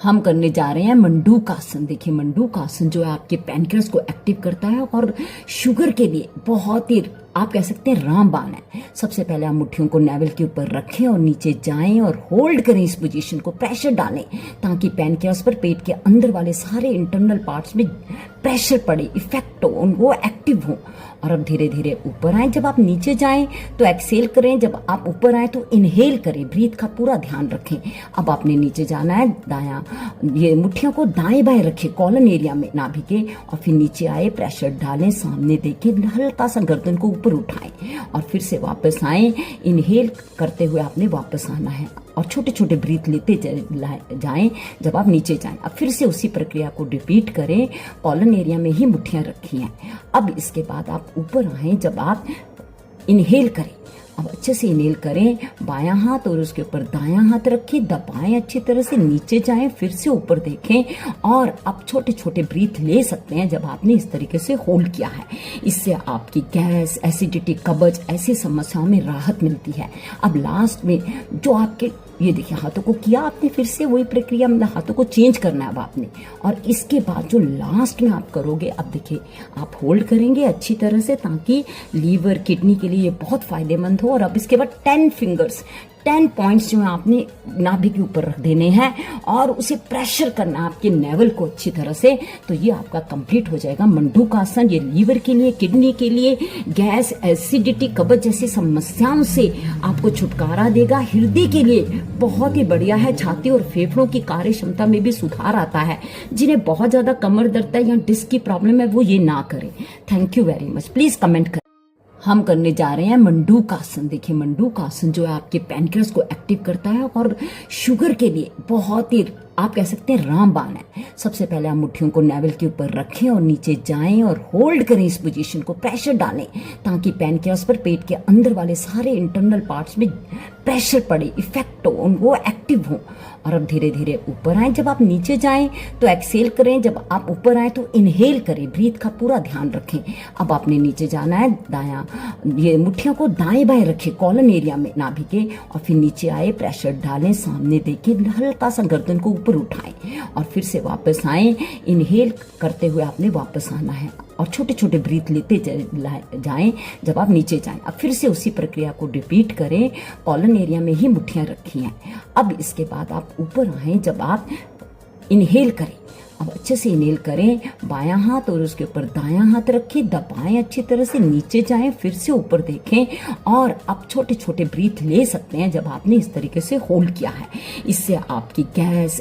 हम करने जा रहे हैं मंडूकासन। देखिए मंडूकासन जो है आपके पैनक्रियास को एक्टिव करता है और शुगर के लिए बहुत ही आप कह सकते हैं रामबाण है। सबसे पहले आप मुट्ठियों को नेवल के ऊपर रखें और नीचे जाएं और होल्ड करें इस पोजीशन को, प्रेशर डालें ताकि पैनक्रियास पर पेट के अंदर वाले सारे इंटरनल पार्ट्स में प्रेशर पड़े, इफेक्ट हो, वो एक्टिव हो। और अब धीरे धीरे ऊपर आए। जब आप नीचे जाएं तो एक्सेल करें, जब आप ऊपर आए तो इनहेल करें। ब्रीथ का पूरा ध्यान रखें। अब आपने नीचे जाना है, दायां ये मुट्ठियों को दाएं बाएं रखें कॉलन एरिया में नाभि के, और फिर नीचे आए, प्रेशर डालें, सामने देखें, हल्का सा गर्दन को ऊपर उठाएं और फिर से वापस आए। इनहेल करते हुए आपने वापस आना है और छोटे छोटे ब्रीथ लेते जाएं जब आप नीचे जाएं। अब फिर से उसी प्रक्रिया को रिपीट करें। कॉलन एरिया में ही मुट्ठियां रखी हैं। अब इसके बाद आप ऊपर आए, जब आप इनहेल करें, अब अच्छे से इनहेल करें, बायां हाथ और उसके ऊपर दायां हाथ रखें, दबाएं अच्छी तरह से, नीचे जाएं, फिर से ऊपर देखें और अब छोटे छोटे ब्रीथ ले सकते हैं जब आपने इस तरीके से होल्ड किया है। इससे आपकी गैस, एसिडिटी, कब्ज ऐसी समस्याओं में राहत मिलती है। अब लास्ट में जो आपके ये देखिए हाथों को किया आपने, फिर से वही प्रक्रिया, मतलब हाथों को चेंज करना है अब आपने। और इसके बाद जो लास्ट में आप करोगे, अब देखिए आप होल्ड करेंगे अच्छी तरह से ताकि लीवर, किडनी के लिए ये बहुत फायदेमंद हो। और अब इसके बाद 10 फिंगर्स, 10 पॉइंट्स जो है आपने नाभि के ऊपर रख देने हैं और उसे प्रेशर करना आपके नेवल को अच्छी तरह से। तो ये आपका कंप्लीट हो जाएगा मंडूकासन। ये लीवर के लिए, किडनी के लिए, गैस, एसिडिटी, कब्ज जैसी समस्याओं से आपको छुटकारा देगा। हृदय के लिए बहुत ही बढ़िया है। छाती और फेफड़ों की कार्य क्षमता में भी सुधार आता है। जिन्हें बहुत ज्यादा कमर दर्द है या डिस्क की प्रॉब्लम है वो ये ना करें। Thank you very much. Please comment करें। हम करने जा रहे हैं मंडूकासन। देखिए मंडूकासन जो है आपके पैनक्रियास को एक्टिव करता है और शुगर के लिए बहुत ही आप कह सकते हैं रामबाण है। सबसे पहले आप मुट्ठियों को नेवल के ऊपर रखें और नीचे जाएं और होल्ड करें इस पोजीशन को, प्रेशर डालें ताकि पैनक्रियास पर पेट के अंदर वाले सारे इंटरनल पार्ट्स में प्रेशर पड़े, इफेक्ट हो, वो एक्टिव हो। और अब धीरे धीरे ऊपर आए। जब आप नीचे जाएं तो एक्सेल करें, जब आप ऊपर आए तो इनहेल करें। ब्रीथ का पूरा ध्यान रखें। अब आपने नीचे जाना है, दायां ये मुट्ठियों को दाएं बाएं रखें कॉलन एरिया में नाभि के, और फिर नीचे आए, प्रेशर डालें, सामने देखें, हल्का सा गर्दन को ऊपर उठाएं और फिर से वापस आए। इनहेल करते हुए आपने वापस आना है और छोटे छोटे ब्रीथ लेते जाएं जब आप नीचे जाएं। अब फिर से उसी प्रक्रिया को रिपीट करें। कॉलन एरिया में ही मुट्ठियां रखी हैं। अब इसके बाद आप ऊपर आए, जब आप इनहेल करें, अब अच्छे से इनहेल करें, बायां हाथ और उसके ऊपर दायां हाथ रखें, दबाएं अच्छी तरह से, नीचे जाएं, फिर से ऊपर देखें और अब छोटे छोटे ब्रीथ ले सकते हैं जब आपने इस तरीके से होल्ड किया है। इससे आपकी गैस,